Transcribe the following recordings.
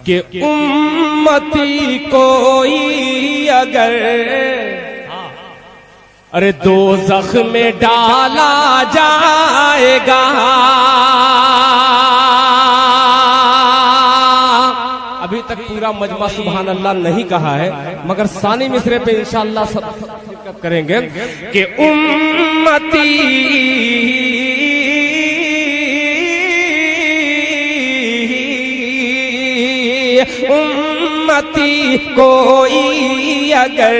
कि उम्मती कोई अगर अरे दोज़ख में डाला जाएगा, अभी तक पूरा मजमा सुभान अल्लाह नहीं कहा है, मगर सानी मिसरे पे इंशाअल्लाह सब करेंगे कि उम्मती उम्मती कोई अगर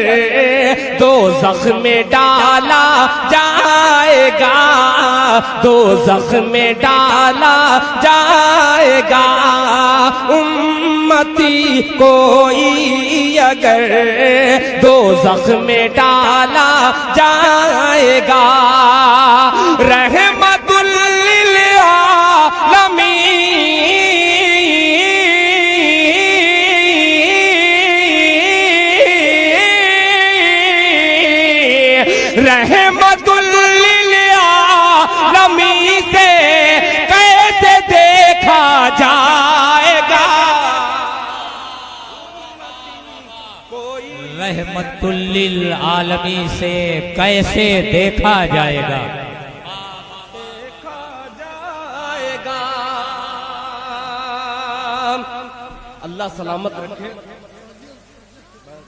दोज़ख में डाला जाएगा, दोज़ख में डाला जाएगा, उम्मती कोई अगर दोज़ख में डाला जाएगा, रहमतुल लिल आलमीन रहमतुल लिल आलमीन से कैसे देखा जाएगा, रहमतुल लिल आलमीन से कैसे देखा जाएगा, अल्लाह सलामत रखे।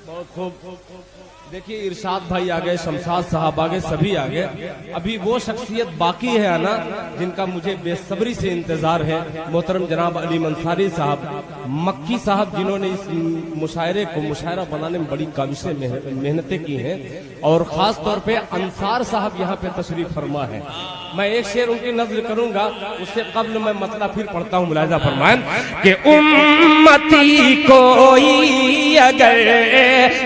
बहुत खूब। देखिए इरशाद भाई आ गए, शमशाद साहब आ गए, सभी आ गए। अभी वो शख्सियत बाकी है आना जिनका मुझे बेसब्री से इंतजार है। मोहतरम जनाब अली मंसारी साहब, मक्की साहब, जिन्होंने इस मुशायरे को मुशायरा बनाने में बड़ी काबिशें मेहनतें की हैं, और खास तौर पे अंसार साहब यहाँ पे तशरीफ फरमा है। मैं एक शेर उनकी नज़्म करूंगा, उससे कब्ल मैं मतलब फिर पढ़ता हूँ, मुलाहिजा फरमाएं कि उम्मती कोई अगर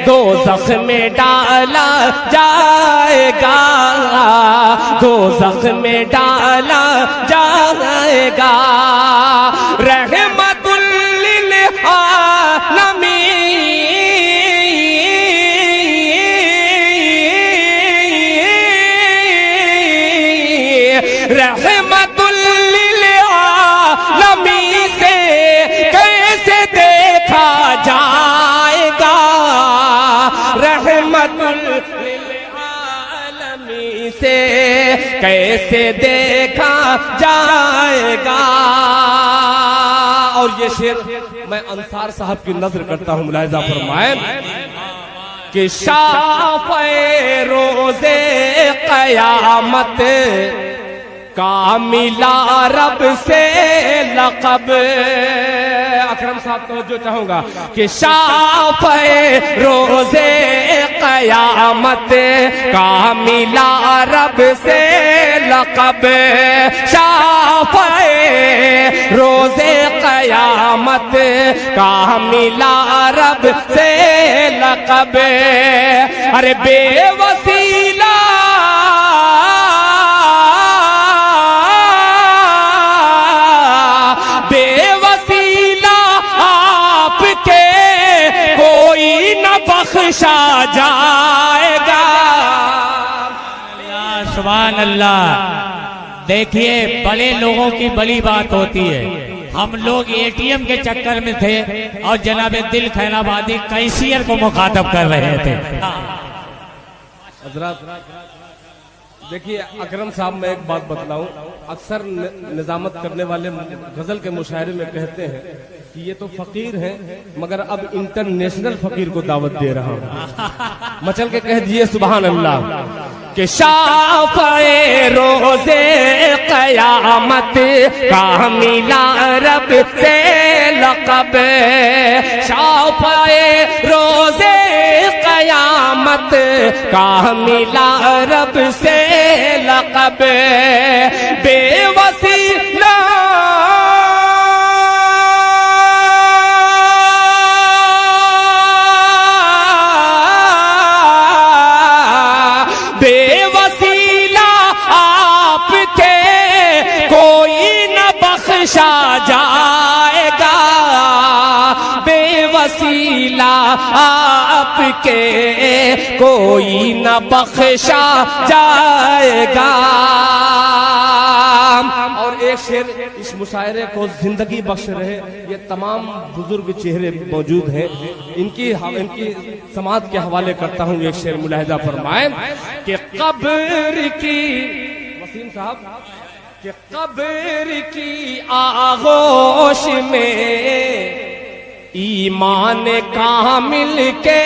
दोज़ख में डाला जाएगा, दोज़ख में डाला जाएगा, रहमतुल लिल आलमीन रहमतुल लिल आलमीन से कैसे देखा जाएगा, रहमतुल लिल आलमीन से कैसे देखा जाएगा। और ये शेर मैं अंसार साहब की नजर करता हूं, मुलाहिजा फरमाएं कि शाफ़े रोज़े क़यामत का मिला रब से लक़ब। अकरम साहब तवज्जो चाहूंगा कि शाफ़े रोज़े क़यामत का मिला रब से लक़ब, शाफ़े रोज़े क़यामत का मिला रब से लक़ब। अरे बेवसीला बख्शा जाएगा। सुभान अल्लाह। देखिए बड़े लोगों की बड़ी बात होती है। हम लोग एटीएम के चक्कर में थे और जनाब दिल खैराबादी कैशियर को मुखातब कर रहे थे। देखिए अकरम साहब, मैं एक बात बतलाऊं, अक्सर निजामत करने वाले गजल के मुशायरे में कहते हैं कि ये तो फकीर हैं, मगर अब इंटरनेशनल फकीर को दावत दे रहा हूं। मचल के कह दिए सुभान अल्लाह कि शाफ़े रोज़े क़यामत का मिला रब से लक़ब, शाफ़े रोज़े क़यामत का मिला रब से लक़ब। बेवसीला बेवसीला आपके कोई न बख्शा जाएगा, बेवसीला आपके कोई न बख्शा जाएगा। और एक शेर इस इस मुशायरे को जिंदगी बख्श रहे। ये तमाम बुजुर्ग चेहरे मौजूद हैं, इनकी समाज के हवाले करता हूँ। एक शेर मुलाहिजा फरमाए कि कब्र की, वसीम साहब, कि कब्र की आगोश में ईमान कामिल के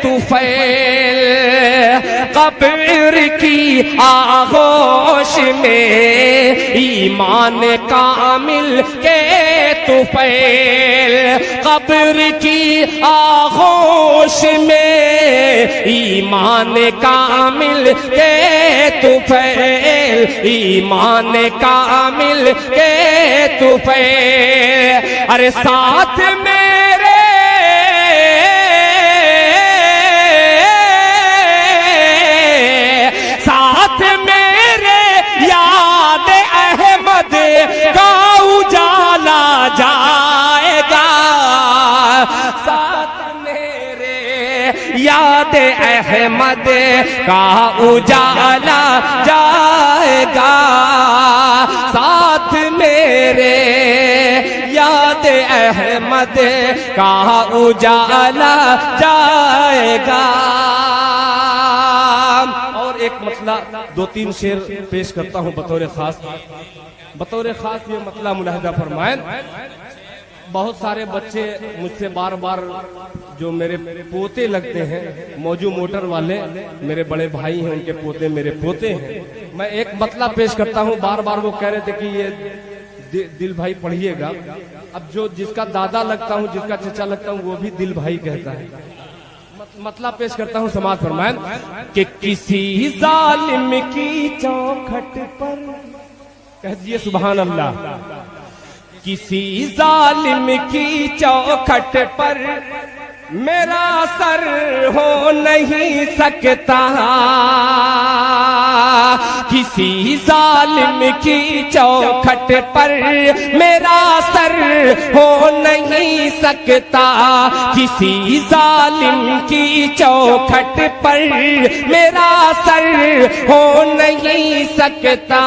तुफैल, कब्र की आगोश में ईमान कामिल के तुफैल, कब्र की आगोश में ईमान कामिल के तुफैल, ईमान कामिल के तुफैल। अरे साथ में का उजाला जाएगा, साथ मेरे याद अहमद का उजाला जाएगा, साथ मेरे याद अहमद का उजाला जाएगा। और एक मतला दो तीन शेर पेश करता हूँ बतौर खास ये मतला मुलाहिजा फरमाएं। बहुत सारे बच्चे मुझसे बार बार, जो मेरे पोते लगते हैं, मौजू मोटर वाले मेरे बड़े भाई हैं, उनके पोते मेरे पोते हैं। मैं एक मतला पेश करता हूँ, बार बार वो कह रहे थे कि ये दिल भाई पढ़िएगा। अब जो जिसका दादा लगता हूँ, जिसका चचा लगता हूँ, वो भी दिल भाई कहता है। मतला पेश करता हूँ, समाज फरमाएं कि किसी जालिम की चौखट पर, कह दिए सुभान अल्लाह, किसी जालिम की चौखट पर मेरा सर हो नहीं सकता, किसी जालिम की चौखट पर मेरा सर हो नहीं सकता, किसी जालिम की चौखट पर मेरा सर हो नहीं सकता,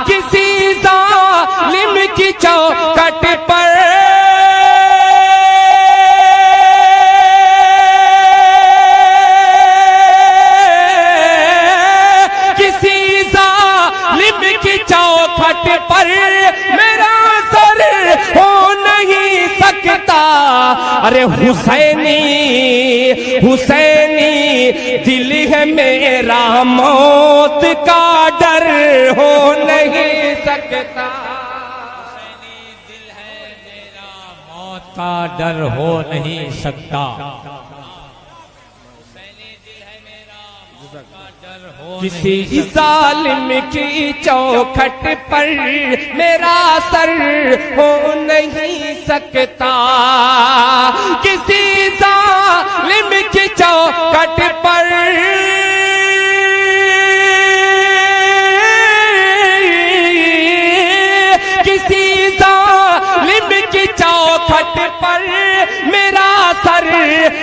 किसी जालिम की चौखट पर चौखट पर मेरा सर हो नहीं सकता। अरे हुसैनी हुसैनी दिल है मेरा, मौत का डर हो नहीं सकता, हुसैनी दिल है मेरा, मौत का डर हो नहीं सकता, किसी जालिम की चौखट पर मेरा सर हो नहीं सकता, किसी जालिम की चौखट पर किसी जालिम की चौखट पर मेरा सर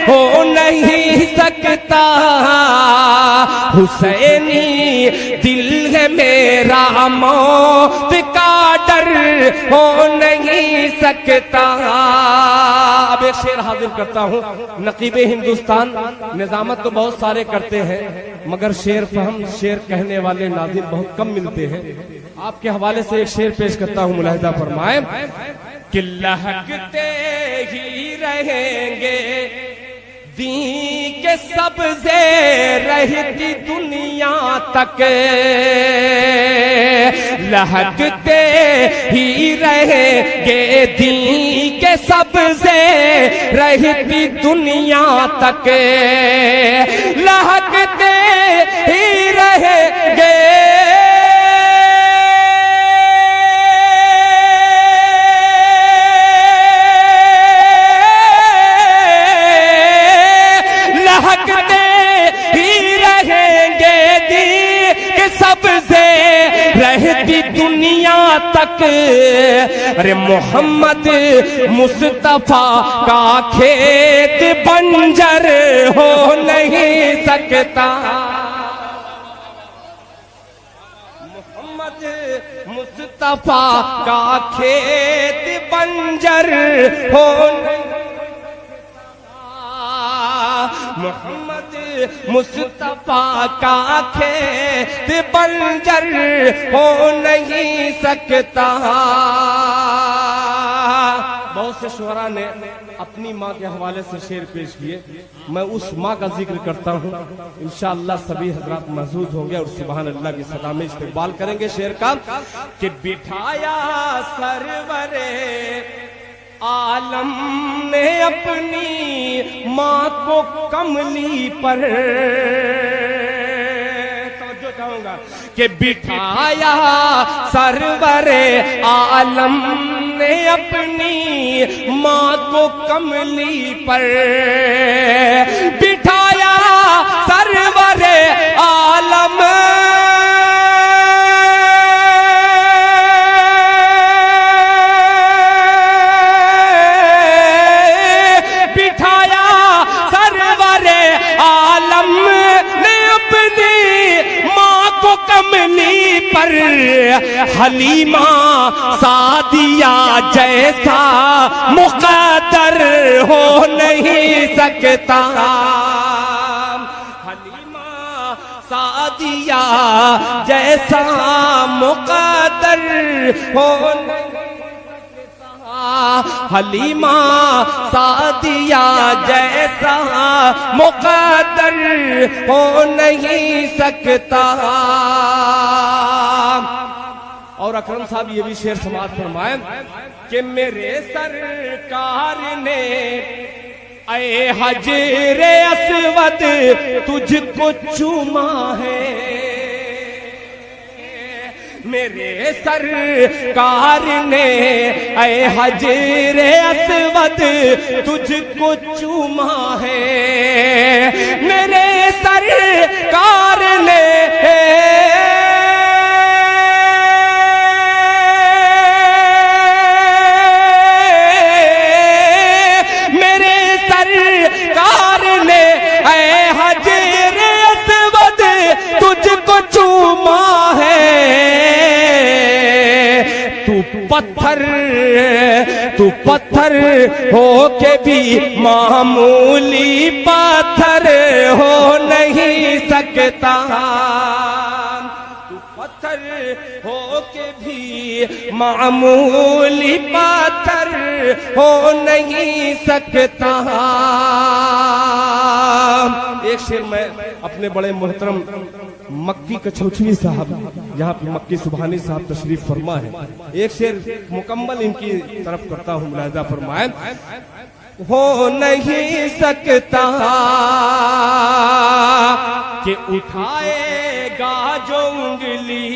हो नहीं सकता, हुसैनी दिल है मेरा, मौत का डर हो नहीं सकता। अब एक शेर हाजिर करता हूँ। नकीबे हिंदुस्तान निजामत तो बहुत सारे करते हैं, मगर शेर फहम, शेर कहने वाले नाज़िर बहुत कम मिलते हैं। आपके हवाले से एक शेर पेश करता हूँ, मुलाहिजा फरमाए कि लहकते ही रहेंगे दी के सब्ज़े रहती दुनिया तक, लहकते ही रहेंगे दी के सब्ज़े रहती दुनिया तक, लहकते ही रहेंगे सबसे रहती दुनिया तक। अरे मोहम्मद मुस्तफा का खेत बंजर हो नहीं सकता, मोहम्मद मुस्तफा मुस्तफा का खेत बंजर हो मोहम्मद मुस्तफा का खेत बंजर हो नहीं सकता। बहुत से शुअरा ने अपनी माँ के हवाले से शेर पेश किए, मैं उस माँ का जिक्र करता हूँ। इंशाअल्लाह सभी हजरात महसूस होंगे और सुभान अल्लाह की सदा में इस्तेकबाल करेंगे शेर का कि बिठाया सरवरे आलम ने अपनी माँ को कमली पर, तो चाहूंगा कि बिठाया सरवरे आलम ने अपनी माँ को कमली पर, बिठाया सरवरे आलम कमली पर, हलीमा सादिया जैसा मुक़द्दर हो नहीं सकता। हलीमा सादिया जैसा मुक़द्दर हो नहीं सकता। हलीमा सादिया जैसा मुक़द्दर हो नहीं सकता। और अकरम साहब ये भी शेर समाज फरमाए कि मेरे सरकार ने ऐ हजरे अस्वद तुझको चूमा है, मेरे सरकार ने ऐ हजरे अस्वद तुझको चूमा है, मेरे सरकार ने तू पत्थर हो के भी मामूली पत्थर हो नहीं सकता। तू पत्थर हो के भी मामूली पत्थर हो नहीं सकता। एक शेर मैं अपने बड़े मोहतरम मक्की कछौछवी साहब, यहाँ पे मक्की सुभानी साहब तशरीफ फरमा है, एक शेर मुकम्मल इनकी तरफ करता हूँ, मुलाहिजा फरमाए। हो नहीं सकता कि उठाएगा जो उंगली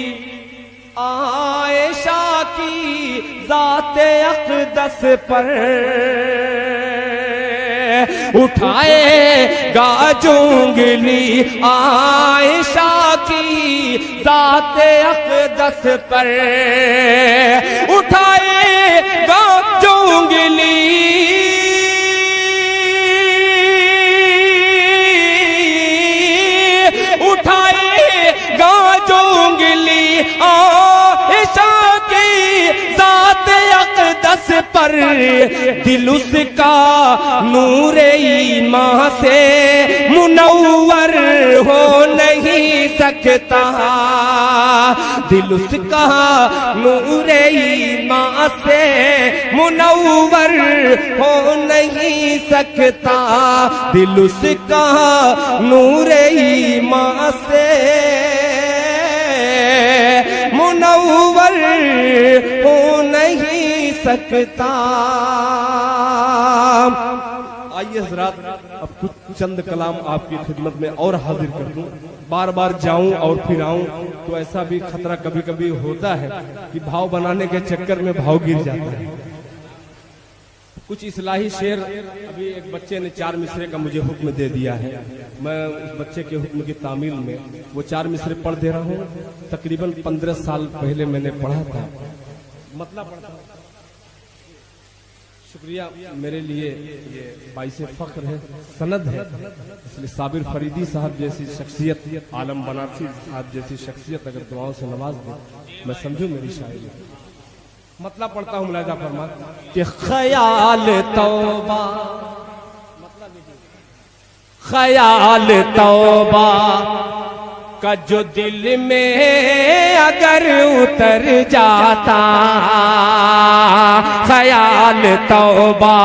आयशा की ज़ाते अक़दस पर, उठाएगा जो उंगली आयशा की ज़ाते अक़दस पर, उठाएगा जो उंगली आयशा की ज़ाते अक़दस पर, दिल उसका नूरे ईमान से मुनव्वर हो नहीं सकता। दिल उसका नूरे ईमान से मुनव्वर हो नहीं सकता। दिल उसका नूरे ईमान से मुनव्वर हो नहीं सकता। आइए हज़रात, अब कुछ चंद कलाम आपकी खिदमत में और हाजिर कर दूं। बार बार जाऊं और फिर आऊं तो ऐसा भी खतरा कभी कभी होता है कि भाव बनाने के चक्कर में भाव गिर जाता है। कुछ इस्लाही शेर, अभी एक बच्चे ने 4 मिसरे का मुझे हुक्म दे दिया है, मैं उस बच्चे के हुक्म की तामील में वो 4 मिसरे पढ़ दे रहा हूँ। तकरीबन 15 साल पहले मैंने पढ़ा था, मतलब शुक्रिया। मेरे लिए ये बाइसे फख्र है, सनद है, इसलिए साबिर फरीदी साहब जैसी शख्सियत, आलम बनारसी साहब जैसी शख्सियत अगर दुआओं से नवाज दे, मैं समझू मेरी शायरी। मतलब पढ़ता हूँ मुलाहिजा फरमा कि ख्याल तौबा, ख्याल तौबा का जो दिल में अगर उतर जाता, ख्याल तौबा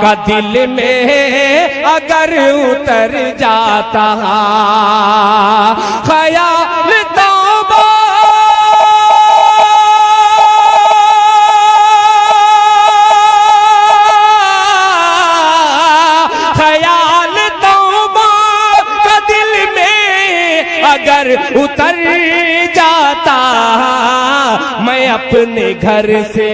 का दिल में अगर उतर जाता, ख्याल तौबा अगर उतर जाता, मैं अपने घर से,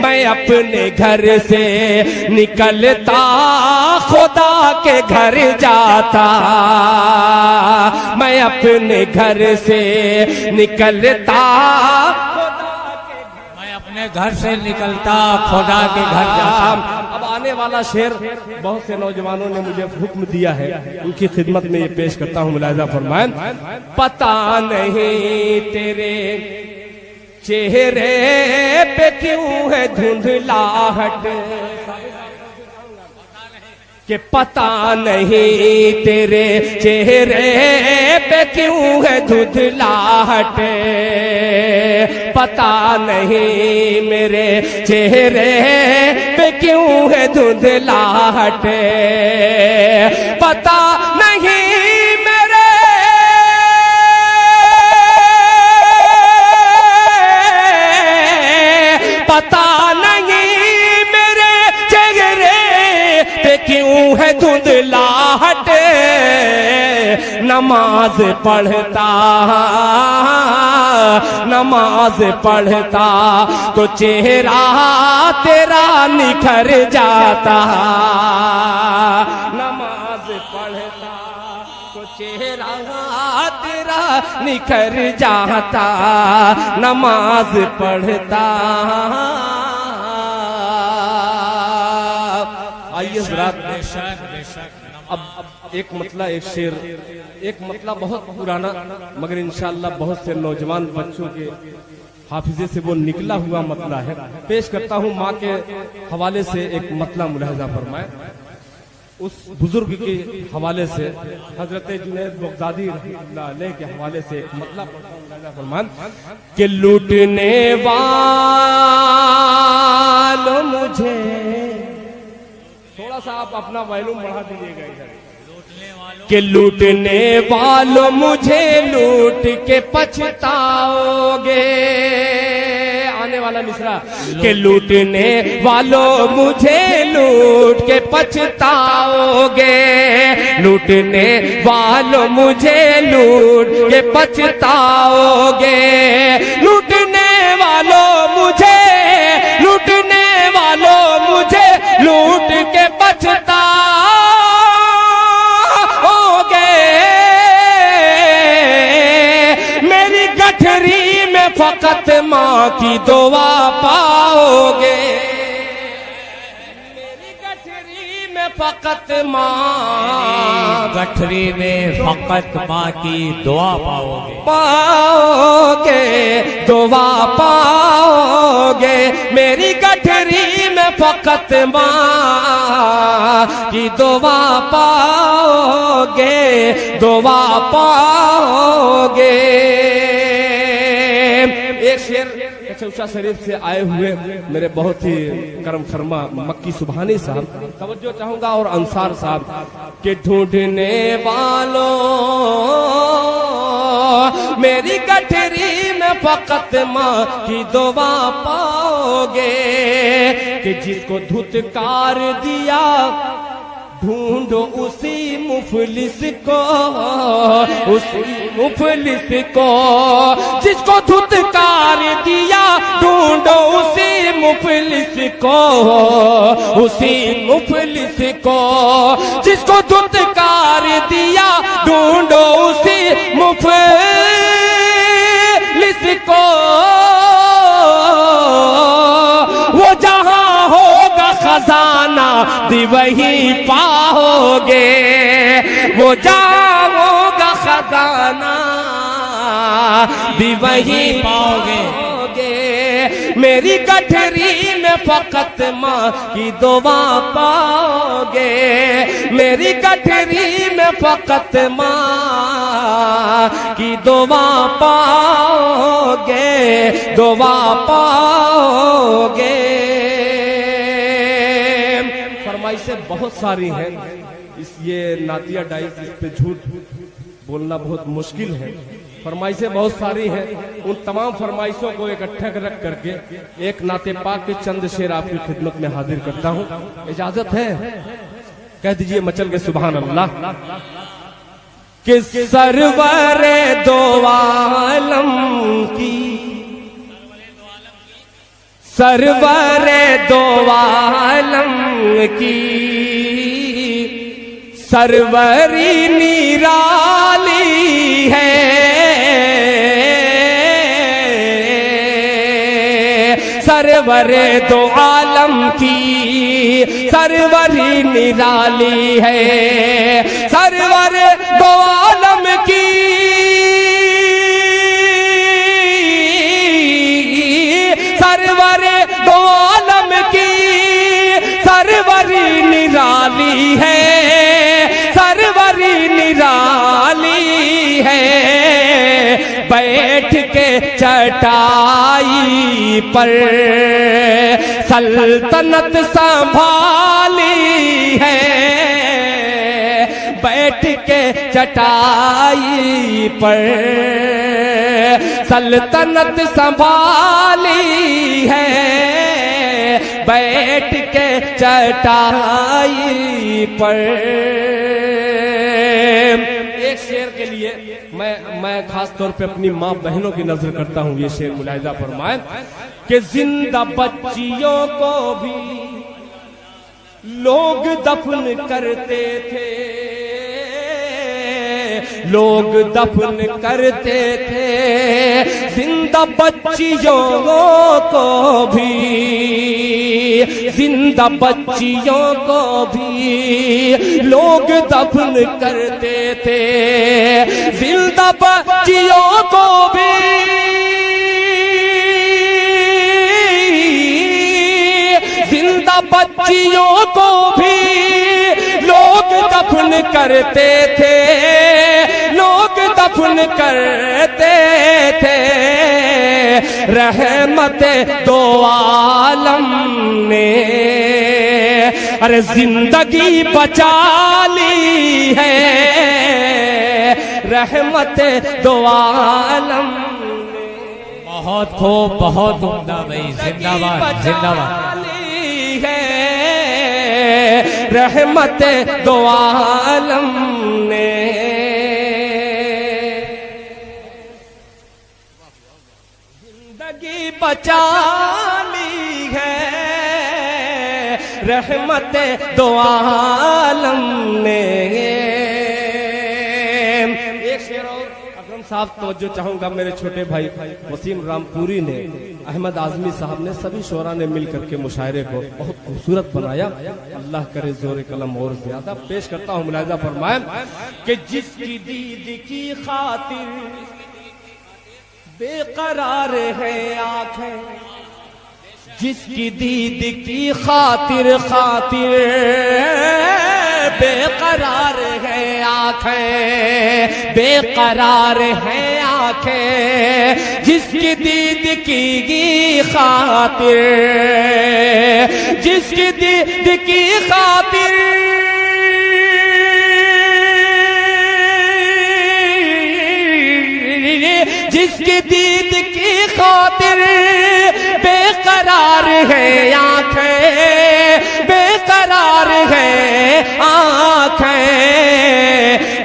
मैं अपने घर से निकलता खुदा के घर जाता, मैं अपने घर से निकलता, मैं अपने घर से निकलता खुदा के घर जाता। अब आने वाला शेर बहुत से नौजवानों ने मुझे हुक्म दिया है, उनकी खिदमत में ये पेश करता हूँ, मुलाहिजा फरमाएं। पता नहीं तेरे चेहरे पे क्यों है धुंधलाहट, कि पता नहीं तेरे चेहरे पे क्यों है धुंधलाहट, पता नहीं मेरे चेहरे पे क्यों है धुंधलाहट, पता नहीं मेरे पता नहीं मेरे चेहरे पे क्यों है धुंधलाहट, नमाज पढ़ता, नमाज पढ़ता तो चेहरा तेरा निखर जाता, नमाज पढ़ता तो चेहरा तेरा निखर जाता, नमाज पढ़ता। आइए जरा अब एक मतला, एक शेर, एक मतला बहुत पुराना मगर इंशाअल्लाह बहुत से नौजवान बच्चों के हाफिजे से वो निकला हुआ मतला है, पेश करता हूँ। माँ के हवाले से एक मतला मुलाहिजा फरमाए, उस बुजुर्ग के हवाले से, हजरत जुनैद बगदादी रहमतुल्लाह अलैह के हवाले से एक मतला फरमान कि लूटने वालों मुझे, थोड़ा सा आप अपना वॉल्यूम बढ़ा दीजिएगा इधर, कि लूटने वालों मुझे लूट के पछताओगे, आने वाला मिसरा, कि लूटने वालों मुझे लूट के पछताओगे, लूटने वालों मुझे लूट के पछताओगे, लूटने वालों मुझे, लूटने वालों मुझे लूट के पछताओगे, मेरी गठरी में फकत माँ की दुआ पाओगे, मेरी गठरी में फकत माँ, गठरी में फकत माँ की दुआ पाओगे, पाओगे दुआ पाओगे, मेरी गठरी में फकत माँ की दुआ पाओगे, दुआ पाओगे। एक शेर चौसा शरीफ से आए हुए मेरे बहुत ही करम फरमा मक्की सुभानी साहब, तवज्जो चाहूंगा, और अंसार साहब के ढूंढने वालों मेरी गठरी में फकत माँ की दुआ पाओगे, कि जिसको धुतकार दिया ढूंढो उसी मुफलिस को, उसी मुफलिस को, जिसको धुतकार दिया ढूंढो उसी मुफलिस को, उसी मुफलिस को, जिसको धुतकार दिया ढूंढो उसी मुफलिस को, वो वही पाओगे, वो जाओगा खजाना भी वही पाओगे। मेरी गठरी में फकत माँ की दुआ पाओगे, मेरी गठरी में फकत माँ की दुआ पाओगे, दुआ पाओगे। फरमाइशें बहुत सारी हैं, ये नातिया डाइस, इस पे झूठ बोलना बहुत मुश्किल है। फरमाइशें बहुत सारी हैं, उन तमाम फरमाइशों को इकट्ठा रख करके एक नाते पाक के चंद शेर आपकी खिदमत में हाजिर करता हूँ। इजाजत है? कह दीजिए मचल के सुभान अल्लाह। कि सरवरे दो आलम की, सरवरे दो आलम की सरवरी निराली है, सरवरे दो आलम की सरवरी निराली है, सरवरे दो आलम की सरवरे दो आलम की सरवरी निराली है, सरवरी निराली है। बैठ के चटाई पर सल्तनत संभाली है, बैठ के चटाई पर सल्तनत संभाली है, बैठ के चटाई पर। एक शेर के लिए मैं खास तौर पे अपनी माँ बहनों की नजर करता हूँ। ये शेर मुलाहिजा फरमाए कि जिंदा बच्चियों को भी लोग दफन करते थे, लोग दफन करते थे, जिंदा बच्चियों को भी, जिंदा बच्चियों को भी लोग दफन करते थे, जिंदा बच्चियों को भी, जिंदा बच्चियों को भी लोग दफन करते थे, लोग दफन करते थे। रहमत दो आलम ने अरे जिंदगी बचा ली है, रहमत दो आलम ने। बहुत खूब, बहुत उम्दा भाई, जिंदाबाद जिंदाबाद। रहमत दो आलम ने जिंदगी बचा ली है, रहमत दो आलम ने। एक शेर और अकरम साहब तवज्जो चाहूंगा, मेरे छोटे भाई वसीम रामपुरी ने, अहमद आजमी साहब ने, सभी शोरा ने मिल करके मुशायरे को बहुत खूबसूरत बनाया। अल्लाह करे जोर कलम और ज्यादा। पेश करता हूँ, मुलाहिजा फरमाए कि जिसकी दीद की खातिर बेकरार है आंखें, जिसकी दीद की खातिर खातिर बेकरार है आंखें, बेकरार है आंखें, जिसकी दीद की खातिर, जिसकी दीद की खातिर, जिसकी दीद की खातिर बेकरार है आंखें, बेकरार है आंखें।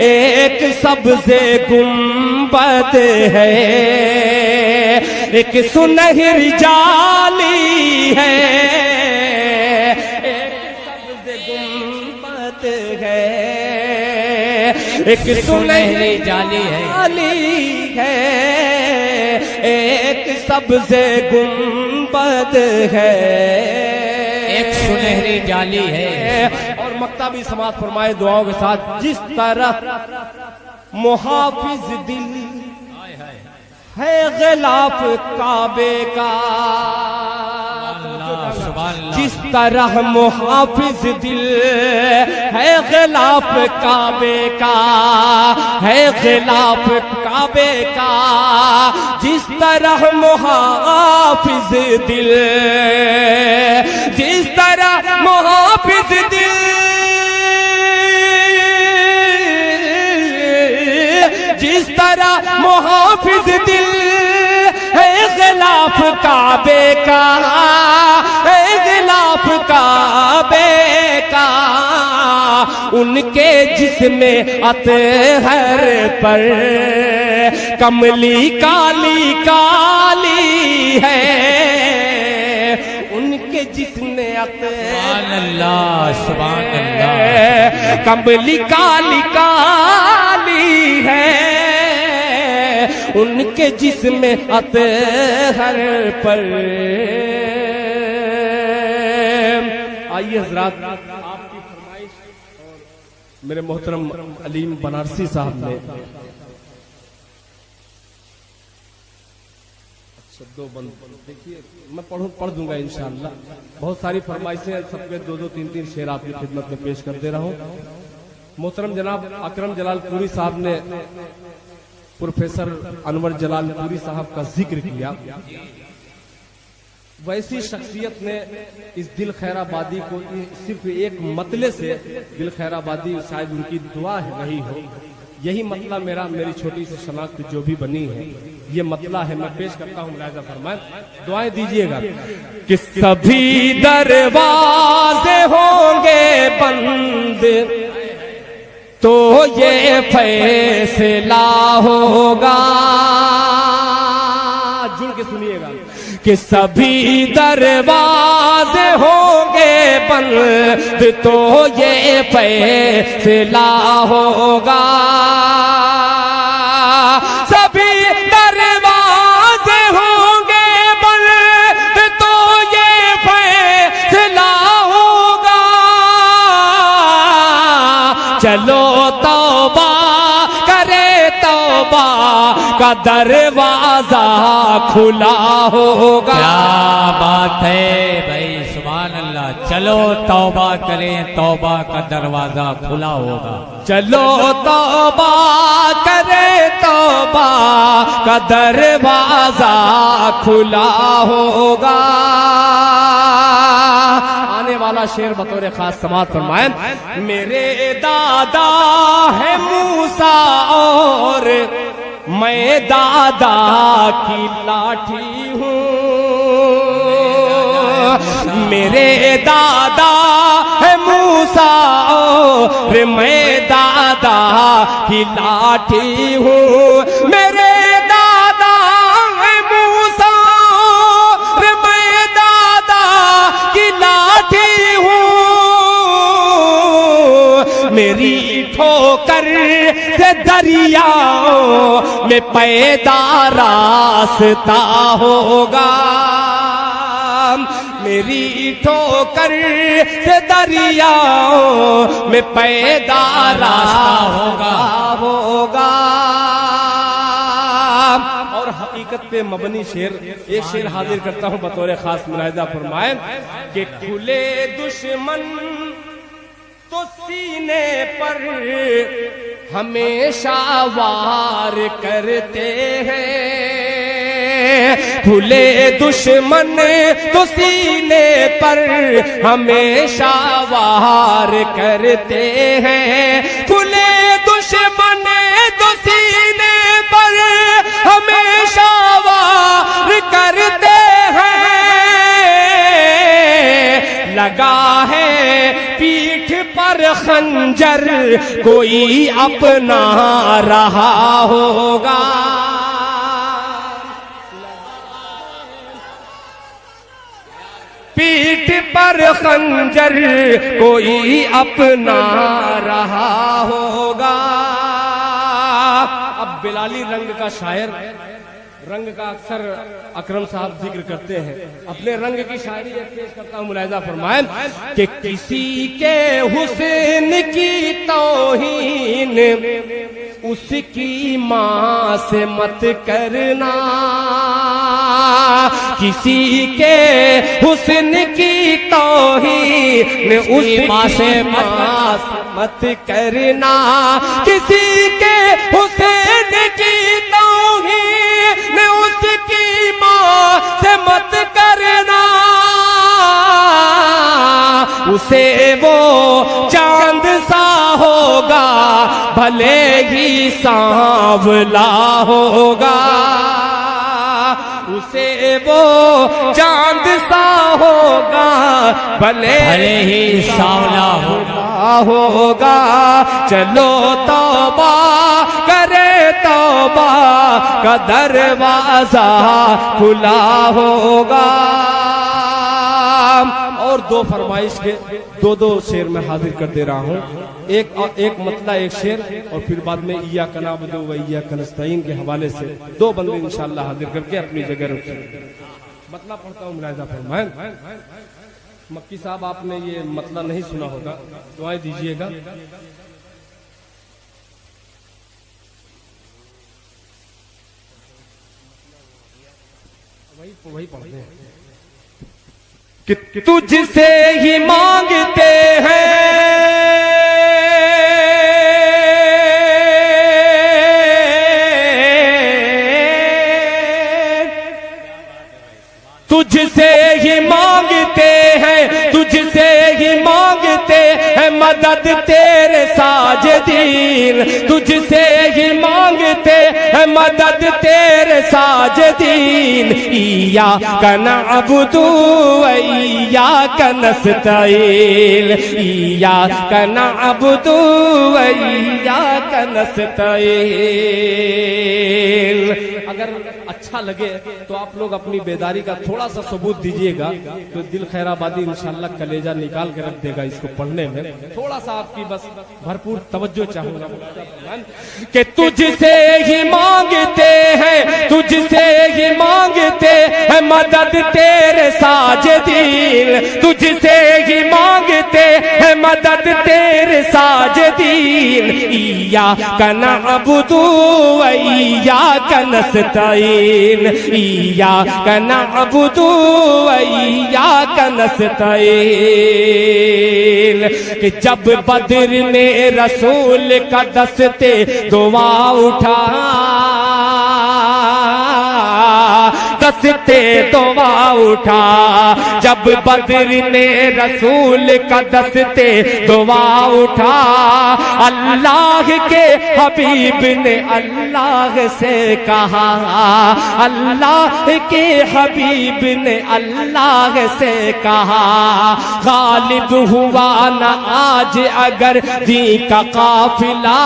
एक सबसे गुंबद है, एक सुनहरी जाली है, एक सबसे गुंबद है, एक सुनहरी जाली है, एक सबसे गुंबद है, एक सुनहरी जाली है। और मक्ता भी समाप्त फरमाए दुआओं के साथ। जिस तरह मुहाफिज दिल है गिलाफ काबे का, जिस तरह मुहाफिज दिल है गिलाफ काबे का, है गिलाफ काबे का, जिस तरह मुहाफिज दिल, जिस तरह मुहाफिज दिल, जिस तरह मुहाफिज दिल है गिलाफ काबे का, है गिलाफ काबे का, उनके जिस्म अतहर पर कमली काली काली है, उनके जिस्म अतहर सुभान अल्लाह कमली काली काली है, उनके जिस्म अतहर पर। आइए हजरात, आपकी फरमाइश और मेरे मोहतरम अलीम बनारसी साहब ने शब्दों बंद देखिए, मैं पढ़ दूंगा इंशाअल्लाह। बहुत सारी फरमाइशें, सबके दो दो तीन तीन शेर आपकी खिदमत में पेश कर दे रहा हूँ। मोहतरम जनाब अकरम जलालपुरी साहब ने प्रोफेसर अनवर जलालपुरी साहब का जिक्र किया। वैसी शख्सियत ने इस दिल खैराबादी को सिर्फ एक मतले से, दिल खैराबादी शायद उनकी दुआ रही हो, यही मतला मेरी छोटी सी शनाख्त जो भी बनी है ये मतला है। मैं पेश करता हूँ, मुलाहिजा फरमाएं, दुआएं दीजिएगा। कि सभी दरवाजे होंगे बंद तो ये फैसला होगा, जुड़ के सुनिएगा। कि सभी दरवाजे होंगे बंद तो ये फैसला होगा, सभी दरवाजे होंगे बंद तो ये फैसला होगा, चलो तौबा करे, तौबा का दरवाजा खुला होगा। क्या बात है भाई, सुभान अल्लाह। चलो तौबा करें, तौबा का दरवाजा खुला होगा। चलो तौबा करे, तौबा का दरवाजा खुला होगा। आने वाला शेर बतौर खास समात फरमाएं। मेरे दादा है मूसा और मैं दादा की लाठी हूँ, मेरे दादा है मूसा और मैं दादा की लाठी हूँ, मेरे दादा है मूसा और मैं दादा की लाठी हूँ, मेरी ठोकर से दरियाओं में पैदा रास्ता होगा, मेरी ठोकर से दरियाओं में पैदा रास्ता होगा। और हकीकत पे मबनी शेर, एक शेर हाजिर करता हूँ बतौर खास, मुलाहिजा फरमाएं। कि खुले दुश्मन तो सीने पर हमेशा वार करते हैं, खुले दुश्मन तो सीने पर हमेशा वार करते हैं, खुले दुश्मन तो सीने पर हमेशा वार करते हैं, लगा है पीठ पर खंजर कोई अपना रहा होगा, पीठ पर खंजर कोई अपना रहा होगा। अब बिलाली रंग का शायर रंग का अक्सर अकरम साहब जिक्र करते हैं। अपने रंग की शायरी एक पेश करता हूँ, मुलाहिजा फरमाएं कि किसी के हुस्न की तौहीन उसकी माँ से मत करना, किसी के हुस्न की तौहीन उसकी माँ से मत करना, किसी के हुस्न की तौहीन उसकी माँ से मत करना, उसे वो चांद सा होगा भले ही सांवला होगा, उसे वो चांद सा होगा भले ही सांवला होगा। चलो तौबा करे, तौबा का दरवाजा खुला होगा। और दो फरमाइश के दो शेर में हाजिर कर दे रहा हूँ, एक मतला एक शेर और फिर बाद में इय्याका नअबुदु व इय्याका नस्तईन के हवाले से दो बंदे इंशाअल्लाह हाजिर करके अपनी जगह रखेंगे। मतला पढ़ता हूँ, मुलाहिजा फरमाएं। मक्की साहब आपने ये मतला नहीं सुना होगा, दुआएं दीजिएगा। वही पढ़ते हैं कि तुझसे ही मांगते हैं, तुझसे ही मांगते हैं, तुझसे ही मांगते हैं मदद तेरे साजिदीन, तुझसे ही मांगते हैं मदद तेरे साजिदीन। इय्याका नअबुदु व इय्याका नस्तईन, इय्याका नअबुदु व इय्याका नस्तईन। अगर अच्छा लगे तो आप लोग अपनी बेदारी का थोड़ा सा सबूत दीजिएगा, तो दिल खैराबादी इंशाल्लाह कलेजा निकाल के रख देगा इसको पढ़ने में। थोड़ा सा आपकी बस भरपूर तवज्जो चाहूंगा कि तुझसे ही मांगते हैं, तुझसे ही मांगते हैं मदद तेरे साजिदीन, तुझसे ही मांगते हैं मदद तेरे साजिदीन। इय्याका नअबुदु व इय्याका नस्तईन, इय्याका नअबुदु व इय्याका नस्तईन। कि जब बद्र ने रसूल का दस्ते दुआ उठा, दस्ते दुआ उठा, जब बद्र ने रसूल का दस्ते दुआ उठा, अल्लाह के हबीब ने अल्लाह से कहा, अल्लाह के हबीब ने अल्लाह से कहा, गालिब हुआ न आज अगर दी का काफिला,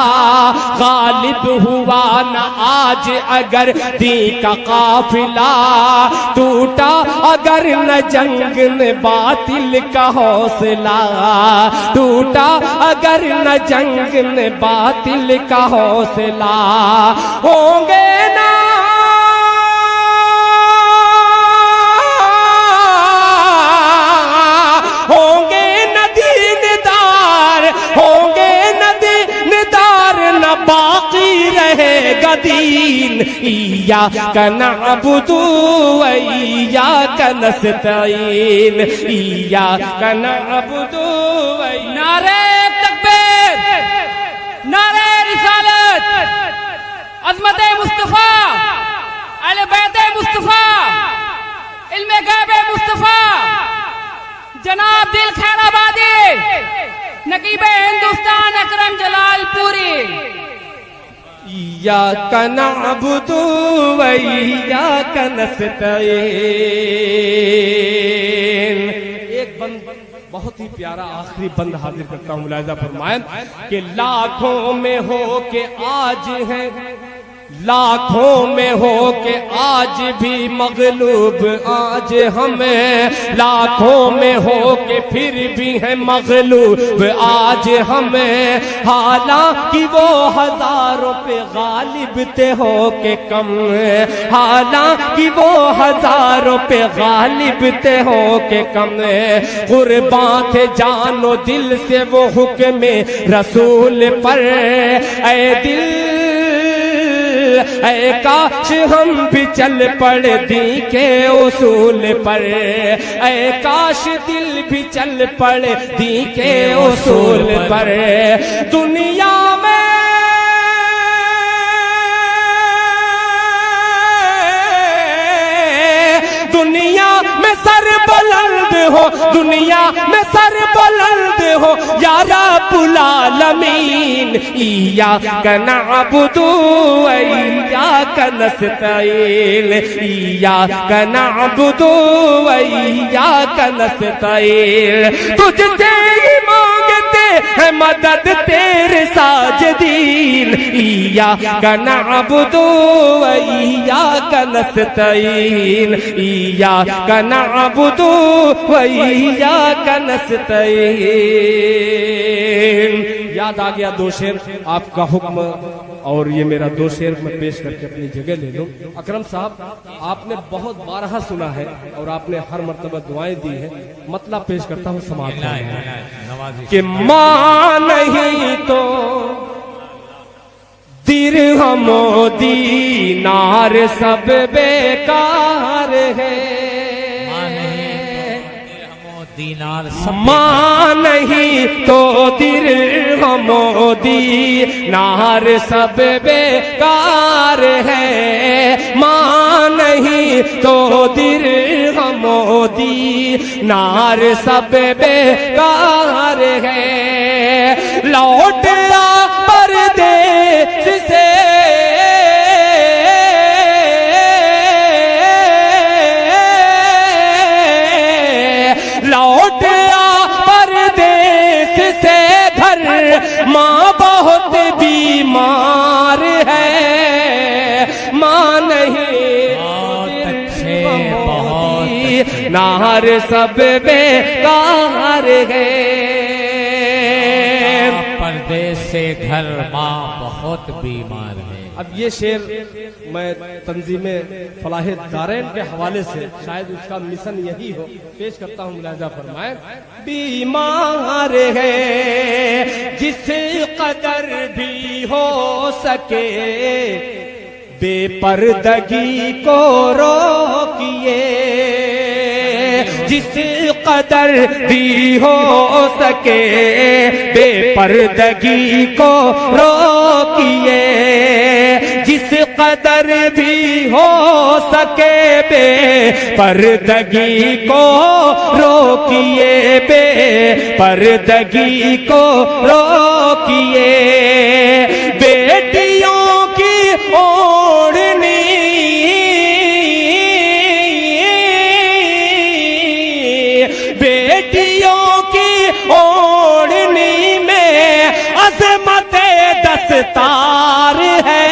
गालिब हुआ न आज अगर दी का काफिला, टूटा अगर न जंग में बातिल का हौसला, टूटा अगर न जंग में बातिल का हौसला, होंगे ना होंगे नदीनदार, होंगे नदीनदार न बाकी रहेगा दीन। इय्याका नअबुदु व इय्याका नस्तईन, इय्याका नअबुदु व नारे तकबीर, नारे रिसालत, अज़मत मुस्तफा, अहले बैत मुस्तफा, इल्मे गैब मुस्तफा, जनाब दिल खैराबादी, नकीबे हिंदुस्तान अकरम जलालपुरी। इय्याका नअबुदु व इय्याका नस्तईन। एक बंद बहुत ही प्यारा आखिरी बंद हाजिर करता हूँ, मुलाहिजा फरमाएं कि लाखों में हो के आज है लाखों में हो के आज भी मगलूब आज हमें, लाखों में हो के फिर भी है मगलूब आज हमें। हालांकि वो हजारों पे गालिब थे हो के कम, हालांकि वो हजारों पे गालिब थे हो के कम। कुर्बान थे जानो दिल से वो हुक्म रसूल पर। ऐ दिल ऐ काश हम भी चल पड़े दी के उसूल पर। ऐ काश दिल भी चल पड़े दी के उसूल पर। दुनिया में सर बुलंद हो, दुनिया में सर बुलंद हो या रब्बुल आलमीन। इय्याका नअबुदु व इय्याका नस्तईन, इय्याका नअबुदु व इय्याका नस्तईन। तुझसे ही मांगते हैं मदद तेरे साजिदीन। इय्याका नअबुदु व इय्याका नस्तईन, इय्याका नअबुदु व इय्याका नस्तईन। याद आ गया दो शेर, आपका हुक्म और ये मेरा दो शेर मैं पेश करके अपनी जगह ले लूं। अकरम साहब, आपने बहुत बारहा सुना है और आपने हर मर्तबा दुआएं दी है। मतलब पेश करता हूँ समाज कि मां नहीं तो दिरहम दीनार सब बेकार है। दीनार मां नहीं तो दिरहम दीनार सब बेकार है। मां नहीं तो दिरहम दीनार सब बेकार है। लौट आ परदेस से लौट आ परदेस से घर, माँ बहुत बीमार है। माँ नहीं नार सब बेकार है। परदेस से घर, माँ बहुत बीमार है। अब ये शेर मैं तंजीम फलाह दारैन के हवाले से, शायद उसका मिशन यही हो, पेश करता हूँ। मुलाजा फरमाए। बीमार है जिस कदर भी हो सके, बेपर्दगी को रोकिए। जिस कदर भी हो सके, बेपर्दगी को रोकिए। जिस कदर भी हो सके, बेपर्दगी को रोकिए, बेपर्दगी को रोकिए। बेटियों की ओढ़नी, बेटियों की ओढ़नी में अज़मत दस्तार है।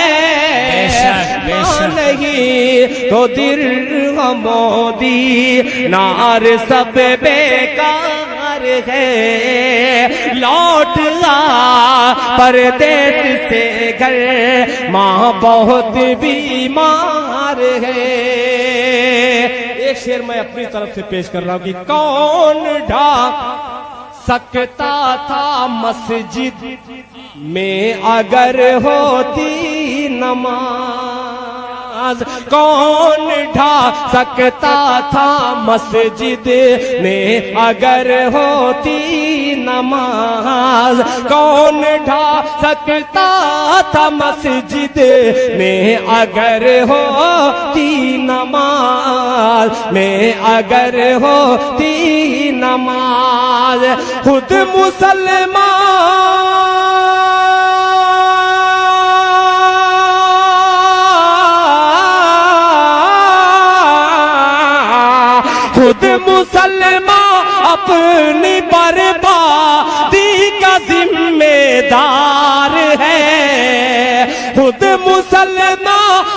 नहीं तो दिरहम दीनार सब बेकार है। लौट आ परदेस से घर, माँ बहुत बीमार है। एक शेर मैं अपनी तरफ से पेश कर रहा हूँ कि कौन ढाक सकता था मस्जिद में अगर होती नमाज। कौन ढा सकता था मस्जिद में अगर होती नमाज। कौन ढा सकता था मस्जिद में अगर होती नमाज, में अगर होती नमाज। खुद मुसलमान खुद मुसलमान अपनी बर्बादी का जिम्मेदार है। खुद मुसलमान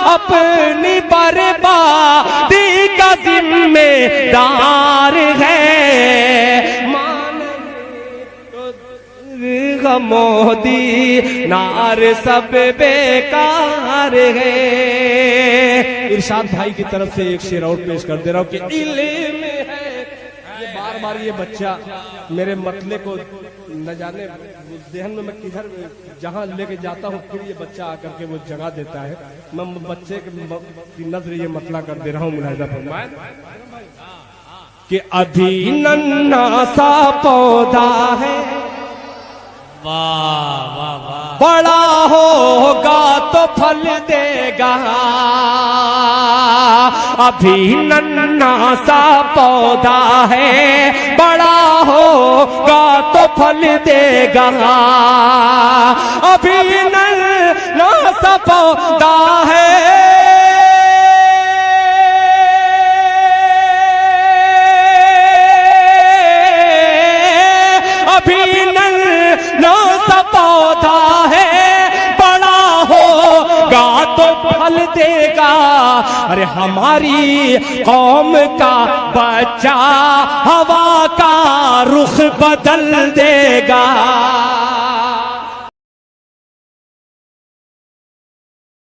अपनी बर्बादी का जिम्मेदार है। मोदी नार सब बेकार है। इरशाद भाई की तरफ से एक शेर और पेश कर दे रहा हूं कि इल्म है। ये बार बार ये बच्चा मेरे मतले को न जाने जहन में मैं किधर जहां लेके जाता हूं फिर ये बच्चा आकर के वो जगह देता है। मैं बच्चे की नजर ये मतला कर दे रहा हूं। मुलाहिजा फरमाए कि अभी नन्हा सा पौधा है, वाह वाह वाह, बड़ा होगा तो फल देगा। अभी नन्हा सा पौधा है, बड़ा होगा तो फल देगा। अभी नन्हा सा पौधा है, पौधा है, बड़ा होगा तो फल देगा। अरे हमारी कौम का बच्चा हवा का रुख बदल देगा।